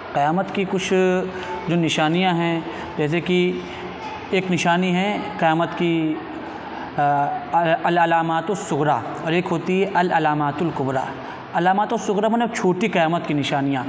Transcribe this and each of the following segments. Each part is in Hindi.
क़यामत की कुछ जो निशानियां हैं, जैसे कि एक निशानी है क़यामत की अल-अलामातुस सुग़रा और एक होती है अल-अलामातुल कुबरा। अलामातुस सुग़रा मतलब छोटी क़यामत की निशानियाँ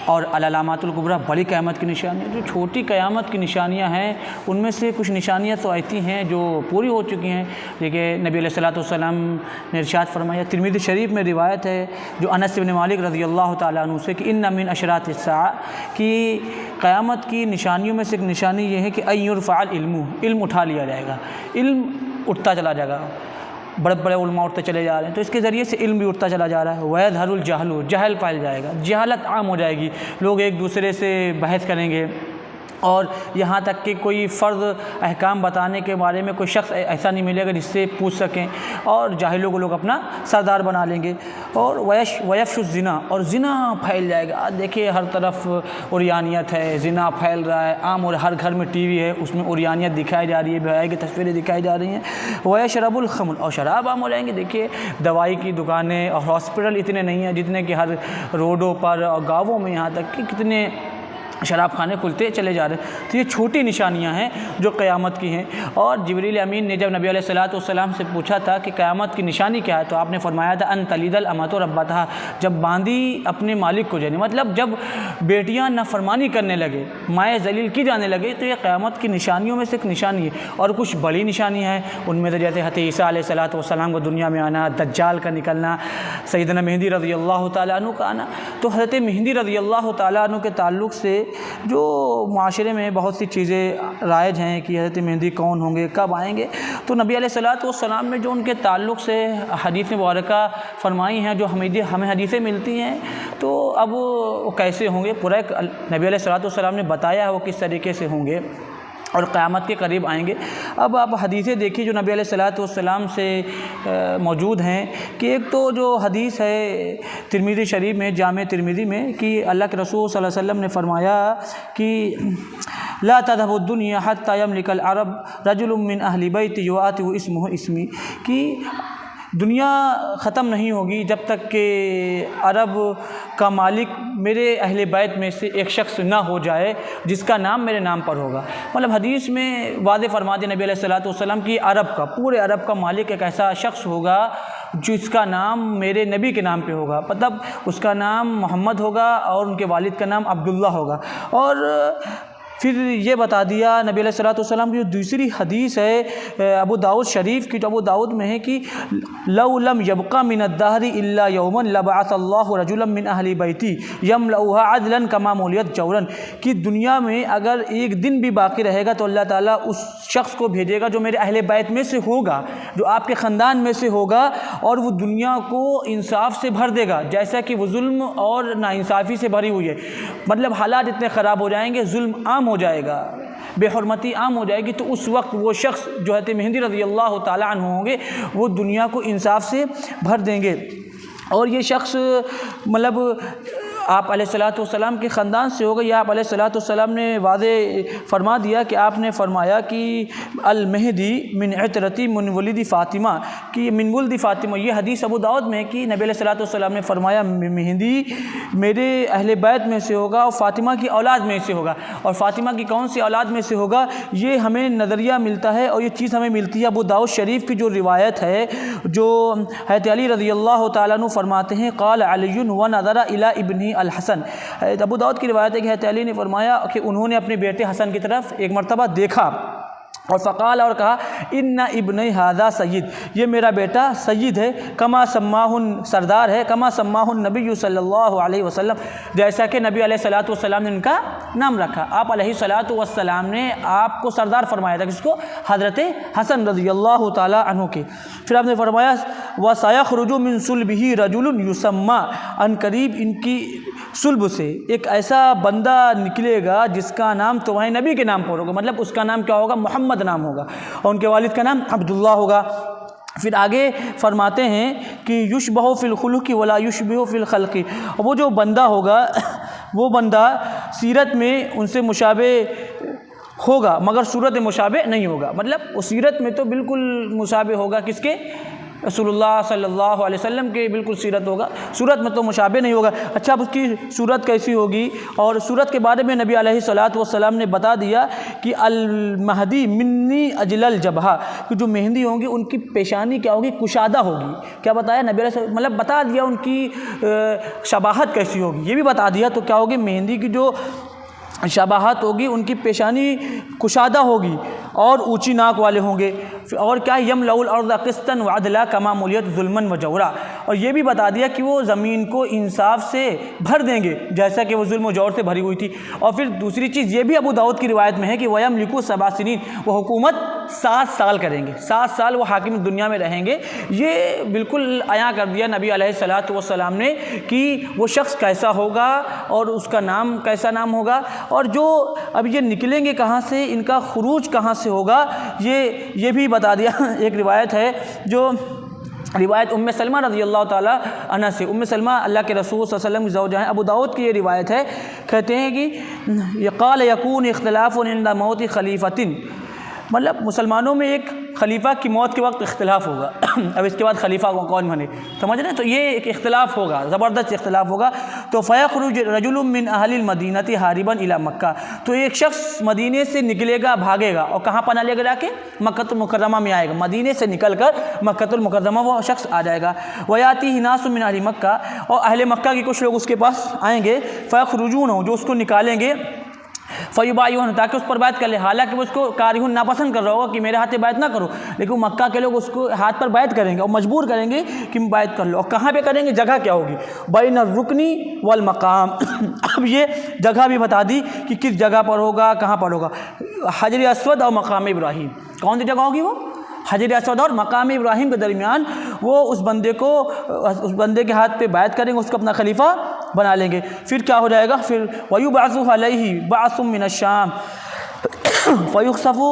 और अल-अलामातुल कुबरा बड़ी क़यामत की निशानियाँ। जो छोटी क़यामत की निशानियाँ हैं उनमें से कुछ निशानियाँ तो ऐसी हैं जो पूरी हो चुकी हैं। देखिए नबी अलैहिस्सलातु वस्सलाम ने इरशाद फरमाया, तिरमिज़ी शरीफ में रिवायत है जो अनस इब्न मालिक रज़ियल्लाहु ताला अन्हु से कि इन्ना मिन अशरातिस्साअ, कि क़यामत की निशानियों में से एक निशानी ये है कि अय्युरफ़अल इल्मु, इल्म उठा लिया जाएगा, इल्म उठता चला जाएगा। बड़े बड़े उलमा उठते चले जा रहे हैं तो इसके ज़रिए से इल्म भी उठता चला जा रहा है। वयज़हरुल जहलु, जहल फैल जाएगा, जहालत आम हो जाएगी, लोग एक दूसरे से बहस करेंगे और यहाँ तक कि कोई फ़र्ज़ अहकाम बताने के बारे में कोई शख्स ऐसा नहीं मिलेगा जिससे पूछ सकें, और जाहिलों को लोग अपना सरदार बना लेंगे। और वयफ़शुज़ ज़िना, और ज़िना फैल जाएगा। देखिए हर तरफ उरियानियत है, ज़िना फैल रहा है आम, और हर घर में टीवी है उसमें उरियानियत दिखाई जा रही है, बेहयाई की तस्वीरें दिखाई जा रही हैं। वयशरबुल ख़म्र, और शराब आम हो जाएंगे। देखिए दवाई की दुकानें और हॉस्पिटल इतने नहीं हैं जितने कि हर रोडों पर और गाँवों में यहाँ तक कि कितने शराब खाने खुलते चले जा रहे हैं। तो ये छोटी निशानियां हैं जो क़यामत की हैं। और जिब्रील अमीन ने जब नबी अलैहिस्सलातु वस्सलाम से पूछा था कि क़यामत की निशानी क्या है, तो आपने फरमाया था अन तलिदल अमतु रब्बतहा, जब बांदी अपने मालिक को जाने, मतलब जब बेटियां नाफरमानी करने लगे, माए जलील की जाने लगे, तो ये क़यामत की निशानियों में से एक निशानी है। और कुछ बड़ी निशानी है उनमें से जैसे हज़रत ईसा अलैहिस्सलातु वस्सलाम को दुनिया में आना, दज्जाल का निकलना, सैयदना मेहदी रज़ियल्लाहु ताला अन्हु का आना। तो हज़रत मेहदी रज़ियल्लाहु ताला अन्हु के ताल्लुक़ से जो माशरे में बहुत सी चीज़ें राइज हैं कि हज़रत मेहदी कौन होंगे, कब आएंगे, तो नबी अलैहिस्सलातु वस्सलाम ने जो उनके ताल्लुक़ से हदीस मुबारका फरमाई हैं, जो हमें हदीसें मिलती हैं, तो अब वो कैसे होंगे पूरा नबी अलैहिस्सलातु वस्सलाम ने बताया है वो किस तरीके से होंगे और क़यामत के करीब आएंगे। अब आप हदीसें देखिए जो नबी अलैहिस्सलातु वस्सलाम से मौजूद हैं, कि एक तो जो हदीस है तिरमिज़ी शरीफ में, जामे तिरमिज़ी में, कि अल्लाह के रसूल सल्लल्लाहु अलैहि वसल्लम ने फरमाया कि ला तज़हबु दुनिया हत्ता यमलिकल अरब रजुलुम मिन अहली बैति युआतिहु इस्मुहु इस्मी, कि दुनिया ख़त्म नहीं होगी जब तक कि अरब का मालिक मेरे अहले बैत में से एक शख्स ना हो जाए जिसका नाम मेरे नाम पर होगा। मतलब हदीस में वाज़ेह फरमा दिया नबी अलैहिस्सलातु वस्सलाम की अरब का, पूरे अरब का मालिक एक ऐसा शख्स होगा जिसका नाम मेरे नबी के नाम पे होगा, मतलब उसका नाम मोहम्मद होगा और उनके वालिद का नाम अब्दुल्ला होगा। और फिर ये बता दिया नबी अलैहिस्सलातु वस्सलाम की जो दूसरी हदीस है अबू दाऊद शरीफ की, तो अबू दाऊद में है कि लौ लम यबका मिनद्दहरी इल्ला यौमन लबअसल्लाहु रजुलन मिन अहली बैती यमलउहा अदलन कमा मौलियत जौरन, कि दुनिया में अगर एक दिन भी बाकी रहेगा तो अल्लाह ताला उस शख्स को भेजेगा जो मेरे अहले बैत में से होगा, जो आपके ख़ानदान में से होगा, और वो दुनिया को इंसाफ से भर देगा जैसा कि वो जुल्म और नाइंसाफ़ी से भरी हुई है। मतलब हालात इतने ख़राब हो जाएंगे, जुल्म आम हो जाएगा, बेहुरमती आम हो जाएगी, तो उस वक्त वो शख्स जो हज़रत मेहदी रज़ियल्लाहु ताला अन्हु होंगे वो दुनिया को इंसाफ से भर देंगे। और ये शख्स मतलब आप अलैहिस्सलातु वस्सलाम के ख़ानदान से होगा। या आप अलैहिस्सलातु वस्सलाम ने वाज़ेह फरमा दिया कि आपने फरमाया कि अल मेहदी मिन इतरती मिन वलिदी फ़ातिमा, कि मिन वलिदी फ़ातिमा, ये हदीस अबू दाऊद में है कि नबी अलैहिस्सलातु वस्सलाम ने फरमाया मेहदी मेरे अहले बैत में से होगा और फ़ातिमा की औलाद में से होगा। और फ़ातिमा की कौन सी औलाद में से होगा, ये हमें नज़रिया मिलता है और ये चीज़ हमें मिलती है अबू दाऊद शरीफ की जो रिवायत है, जो हज़रत अली रज़ियल्लाहु ताला अन्हु फरमाते हैं क़ाल अलीयुन व नज़रा इला इब्नी अल हसन। अबू दाऊद की रिवायत है कि हज़रत अली ने फरमाया कि उन्होंने अपने बेटे हसन की तरफ एक मरतबा देखा और फ़क़ाल, और कहा इन्ना इब्नी हादा सय्यद, ये मेरा बेटा सय्यद है, कमा सम्माहुन सरदार है, कमा सम्माहुन नबी सल्लल्लाहु अलैहि वसल्लम, जैसा कि नबी अलैहिस्सलातु वस्सलाम ने उनका नाम रखा। आप अलैहिस्सलातु वस्सलाम ने आपको सरदार फरमाया था, किसको? हज़रत हसन रज़ियल्लाहु ताला अन्हु के। फिर आपने फरमाया व सयख़रुजु मिन सुल्बिही रजुलुन युसम्मा, अनकरीब इनकी सुल्ब से एक ऐसा बंदा निकलेगा जिसका नाम तुम्हारे नबी के नाम पर होगा, मतलब उसका नाम क्या होगा? मोहम्मद नाम होगा, और उनके वालिद का नाम अब्दुल्ला होगा। फिर आगे फरमाते हैं कि युशबहु फ़िल खुलुक़ि वला युशबिहु फ़िल ख़ल्क़ि, वो जो बंदा होगा वो बंदा सीरत में उनसे मुशाबे होगा मगर सूरत मुशाबे नहीं होगा। मतलब वो सीरत में तो बिल्कुल मुशाबे होगा किसके? रसूलुल्लाह सल्लल्लाहु अलैहि वसल्लम के बिल्कुल सीरत होगा, सूरत में तो मुशाबे नहीं होगा। अच्छा, अब उसकी सूरत कैसी होगी? और सूरत के बारे में नबी अलैहिस्सलातु वस्सलाम ने बता दिया कि अल महदी मिन्नी अजलल जबहा, कि जो मेहंदी होंगी उनकी पेशानी क्या होगी? कुशादा होगी। क्या बताया नबी अलैहि, मतलब बता दिया उनकी शबाहत कैसी होगी, ये भी बता दिया। तो क्या होगी? मेहंदी की जो शबाहत होगी उनकी पेशानी कुशादा होगी और ऊंची नाक वाले होंगे। और क्या? यम लउल अर्ज़ क़िस्तन व अदला कमा मुलियत ज़ुल्मन व जौरा, और ये भी बता दिया कि वो ज़मीन को इंसाफ से भर देंगे जैसा कि वो जुल्म व जौर से भरी हुई थी। और फिर दूसरी चीज़ ये भी अबू दाऊद की रिवायत में है कि वयम लिकु सबासिनीन, वो हुकूमत 7 साल करेंगे, 7 साल वो हाकिम दुनिया में रहेंगे। ये बिल्कुल अयां कर दिया नबी अलैहिस्सलातु वस्सलाम ने कि वो शख्स कैसा होगा और उसका नाम कैसा नाम होगा। और जो अब ये निकलेंगे कहाँ से, इनका खुरूज कहाँ से होगा, ये भी बता दिया। एक रिवायत है, जो रिवायत उम्मे सलमा रज़ी अल्लाह ताला अन्हा से, उम्मे सलमा अल्लाह के रसूल सल्लल्लाहु अलैहि वसल्लम की ज़ौजा हैं, अबू दाऊद की ये रिवायत है। कहते हैं कि क़ाल यकून इख्तिलाफ़ुन इंदा मौति खलीफ़तिन, मतलब मुसलमानों में एक खलीफा की मौत के वक्त इख्तिलाफ होगा। अब इसके बाद खलीफा को कौन बने, समझ रहे हैं? तो ये एक इख्तिलाफ होगा, ज़बरदस्त इख्तिलाफ होगा। तो फ़यख़रुज रजुलुम मिन अहलिल मदीनति हारिबन इला मक्का, तो एक शख्स मदीने से निकलेगा, भागेगा, और कहाँ पना लेगा? जाके मक्कतुल मुकर्रमा में आएगा। मदीने से निकल कर मक्कतुल मुकर्रमा वो शख्स आ जाएगा। वयातिही नासु मिन अहलि मक्का, और अहले मक्का के कुछ लोग उसके पास आएंगे। फ़यख़रुजून, जो उसको निकालेंगे, फ़युबायुन, ताकि उस पर बात कर ले। हालांकि वो उसको कारिहुन नापसंद कर रहा होगा कि मेरे हाथ पे बात ना करो, लेकिन मक्का के लोग उसको हाथ पर बात करेंगे और मजबूर करेंगे कि बात कर लो। और कहाँ पे करेंगे? जगह क्या होगी? बैन रुकनी वल मकाम। अब ये जगह भी बता दी कि किस जगह पर होगा, कहाँ पर होगा। हजर अस्वद और मकाम इब्राहिम, कौन सी जगह होगी? वो हजर अस्वद और मकाम इब्राहिम के दरमियान वो उस बंदे के हाथ पे बैत करेंगे, उसको अपना खलीफा बना लेंगे। फिर क्या हो जाएगा? फिर वयुबअसु अलैहि बअसुम मिनश्शाम फयुख्सफु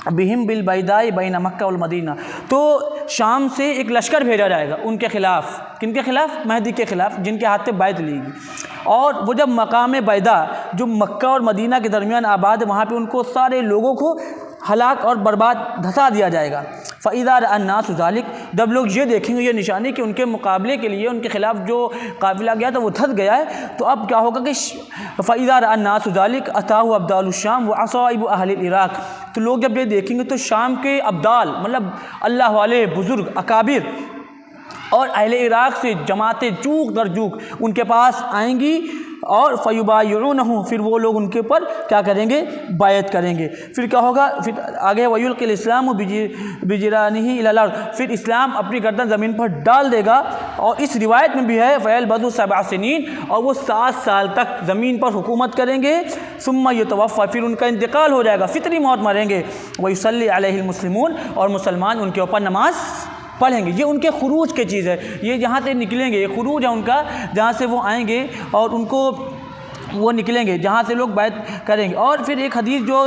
बिहिम बिल बैदाई बैन मक्का वल मदीना, तो शाम से एक लश्कर भेजा जाएगा उनके खिलाफ। किनके खिलाफ? महदी के खिलाफ, जिनके हाथ पे बैत लेगी। और वो जब मकाम बैदा जो मक्का और मदीना के दरमियान आबाद है, वहाँ पे उनको सारे लोगों को हलाक और बर्बाद धसा दिया जाएगा। फ़इज़ा अन्नासु ज़ालिक, जब लोग ये देखेंगे, ये निशानी कि उनके मुकाबले के लिए उनके खिलाफ जो काफ़िला गया था वो धस गया है, तो अब क्या होगा कि फ़इज़ा अन्नासु ज़ालिक अताहु अब्दालुश्शाम व असाइबु अहलिल इराक़, तो लोग जब ये देखेंगे तो शाम के अब्दाल, मतलब अल्लाह वाले बुज़ुर्ग अकाबिर और अहले इराक़ से जमातें चूक दर चूक उनके पास आएंगी। और फ़युबायिऊनहु, फिर वो लोग उनके ऊपर क्या करेंगे? बायत करेंगे। फिर क्या होगा? फिर आगे वयुल्क़िल इस्लाम बिजिरानिही इलल अर्ज़, फिर इस्लाम अपनी गर्दन ज़मीन पर डाल देगा। और इस रिवायत में भी है फ़यलबज़ु सबअ सिनीन, और वो 7 साल तक ज़मीन पर हुकूमत करेंगे। सुम्मा युतवफ़्फ़ा, फिर उनका इंतकाल हो जाएगा, फितरी मौत मरेंगे। वयुसल्ली अलैहिल मुस्लिमून, और मुसलमान उनके ऊपर नमाज पढ़ेंगे। ये उनके खुरूज की चीज़ है, ये जहाँ से निकलेंगे, ये खुरूज है उनका, जहाँ से वो आएंगे और उनको वो निकलेंगे जहाँ से लोग बैत करेंगे। और फिर एक हदीस जो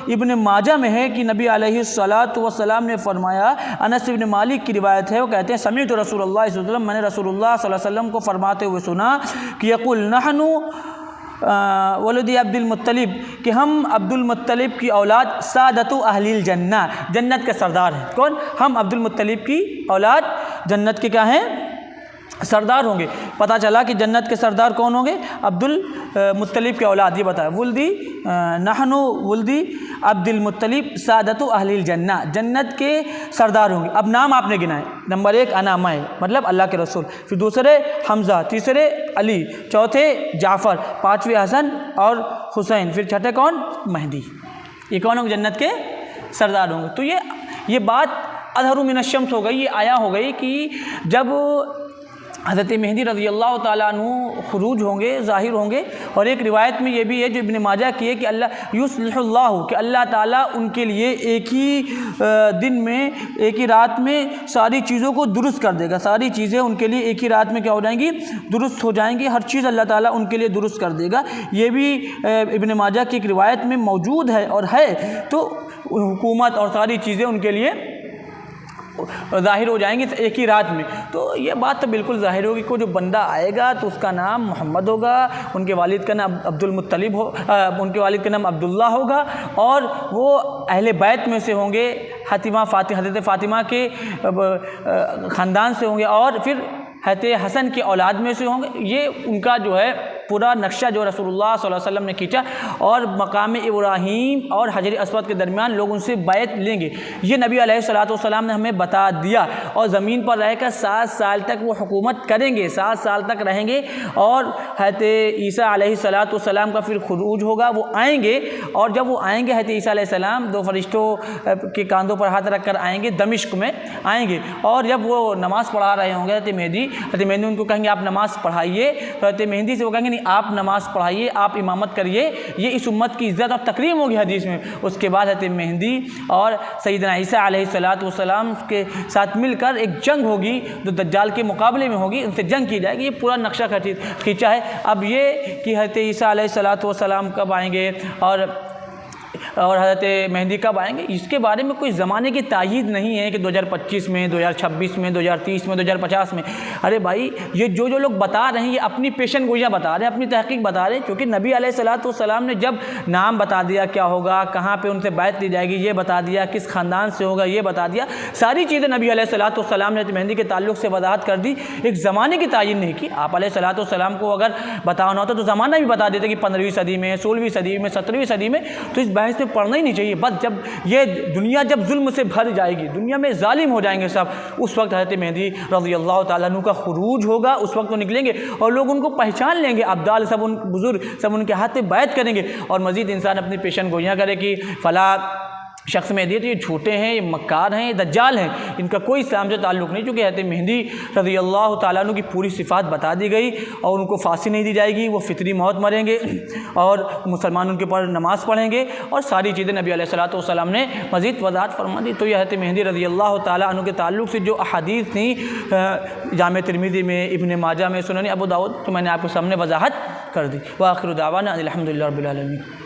इब्न माजा में है कि नबी अलैहिस्सलातु वस्सलाम ने फरमाया, अनस इब्न मालिक की रिवायत है, वो कहते हैं समीअतु रसूलुल्लाह सल्लल्लाहु अलैहि वसल्लम, मैंने रसूलुल्लाह सल्लल्लाहु अलैहि वसल्लम को फरमाते हुए सुना कि यक़ुल नहनु वलदी अब्दुल मुत्तलिब, कि हम अब्दुल मुत्तलिब की औलाद सादतु अहलिल जन्ना, जन्नत के सरदार हैं। कौन? हम अब्दुल मुत्तलिब की औलाद जन्नत के क्या हैं? सरदार होंगे। पता चला कि जन्नत के सरदार कौन होंगे? अब्दुल मुत्तलिब के औलाद। ये बताया वुल्दी नहनु वुल्दी अब्दुल मुत्तलिब सादतु अहलिल जन्ना, जन्नत के सरदार होंगे। अब नाम आपने गिनाए, नंबर 1 अना मैं, मतलब अल्लाह के रसूल, फिर दूसरे हमज़ा, तीसरे अली, चौथे जाफ़र, पाँचवें हसन और हुसैन, फिर छठे कौन? मेहदी। ये कौन होंगे? जन्नत के सरदार होंगे। तो ये बात अज़हरु मिनश शम्स हो गई, ये आया हो गई कि जब हज़रत मेहदी रज़ी अल्लाह ताला अन्हु खुरूज होंगे, ज़ाहिर होंगे। और एक रिवायत में ये भी है जो इब्न माजा की है कि अल्लाह युस्लिहुल्लाहु, कि अल्लाह ताला उनके लिए एक ही दिन में, एक ही रात में सारी चीज़ों को दुरुस्त कर देगा। सारी चीज़ें उनके लिए एक ही रात में क्या हो जाएंगी? दुरुस्त हो जाएंगी। हर चीज़ अल्लाह ताला उनके लिए दुरुस्त कर देगा। ये भी इब्न माजा की एक रिवायत में मौजूद है और है। तो हुकूमत और सारी चीज़ें उनके लिए ज़ाहिर हो जाएंगे एक ही रात में। तो ये बात तो बिल्कुल ज़ाहिर होगी, कोई जो बंदा आएगा तो उसका नाम मोहम्मद होगा, उनके वालिद का नाम अब्दुल मुत्तलिब उनके वालिद का नाम अब्दुल्ला होगा, और वो अहले बैत में से होंगे, हज़रत फ़ातिमा के ख़ानदान से होंगे, और फिर हज़रत हसन के औलाद में से होंगे। ये उनका जो है पूरा नक्शा जो रसूलुल्लाह सल्लल्लाहु अलैहि वसल्लम ने खींचा, और मकाम इब्राहीम और हजर अस्वद के दरमियान लोग उनसे बैत लेंगे, ये नबी अलैहिस्सलातु वस्सलाम ने हमें बता दिया। और ज़मीन पर रहकर 7 साल तक वो हुकूमत करेंगे, 7 साल तक रहेंगे, और हज़रत ईसा अलैहिस्सलातु वस्सलाम का फिर खुरूज होगा, वो आएंगे, और जब वो आएंगे हज़रत ईसा अलैहिस्सलाम 2 फरिश्तों के कांधों पर हाथ रख कर आएंगे, दमिश्क में आएंगे, और जब वो नमाज़ पढ़ा रहे होंगे हज़रत मेहदी उनको कहेंगे आप नमाज़ पढ़ाइए, तो हज़रत मेहदी से वो कहेंगे नहीं आप नमाज़ पढ़ाइए, आप इमामत करिए, ये इस उम्मत की इज़्ज़त और तकरीम होगी हदीस में। उसके बाद हज़रत मेहदी और सैयदना ईसा अलैहिस्सलातु वस्सलाम के साथ मिलकर एक जंग होगी जो दज्जाल के मुकाबले में होगी, उनसे जंग की जाएगी। ये पूरा नक्शा खींचा है। अब ये कि हज़रत ईसा अलैहिस्सलातु वस्सलाम कब आएंगे और हज़रत मेहदी कब आएंगे, इसके बारे में कोई ज़माने की तायीद नहीं है कि 2025 में, 2026 में, 2030 में, 2050 में। अरे भाई, ये जो लोग बता रहे हैं ये अपनी पेशन गोइयाँ बता रहे हैं, अपनी तहकीक बता रहे हैं, क्योंकि नबी अलैहिस्सलातु वस्सलाम ने जब नाम बता दिया क्या होगा, कहाँ पे उनसे बैत ली जाएगी ये बता दिया, किस ख़ानदान से होगा ये बता दिया, सारी चीज़ें नबी अलैहिस्सलातु वस्सलाम ने मेहदी के ताल्लुक़ से वजाहत कर दी। एक ज़माने की तायीन नहीं की। आप अलैहिस्सलातु वस्सलाम को अगर बताना होता तो ज़माना भी बता देते कि 15वीं सदी में, 16वीं सदी में, 17वीं सदी में, तो इस बहस में पढ़ना ही नहीं चाहिए। बस जब ये दुनिया जब जुल्म से भर जाएगी, दुनिया में जालिम हो जाएंगे सब, उस वक्त हज़रत मेहदी रज़ियल्लाहु ताला अन्हु का खुरूज होगा, उस वक्त वो निकलेंगे और लोग उनको पहचान लेंगे, अब्दाल सब उन बुजुर्ग सब उनके हाथ पे बैत करेंगे, और मज़ीद इंसान अपनी पेशन गोइयाँ करे कि फ़ला शख्स मेहदी तो ये झूठे हैं, ये मक्कार हैं, ये दज्जाल हैं, इनका कोई इस्लाम से ताल्लुक़ नहीं। चूँकि हज़रत मेहदी रज़ियल्लाहु ताला अन्हु की पूरी सिफ़ात बता दी गई, और उनको फांसी नहीं दी जाएगी, वो फितरी मौत मरेंगे, और मुसलमान उनके ऊपर नमाज़ पढ़ेंगे, और सारी चीज़ें नबी अलैहिस्सलातु वस्सलाम ने मज़ीद वज़ाहत फरमा दी। तो ये हज़रत मेहदी रज़ियल्लाहु ताला अन्हु के ताल्लुक़ से जो अहादीस थी जामे तिरमिज़ी में, इब्न माजा में, सुनन अबू दाऊद, तो मैंने आपके सामने वज़ाहत कर दी। व आखिरु दावाना अनिल हम्दुलिल्लाहि रब्बिल आलमीन।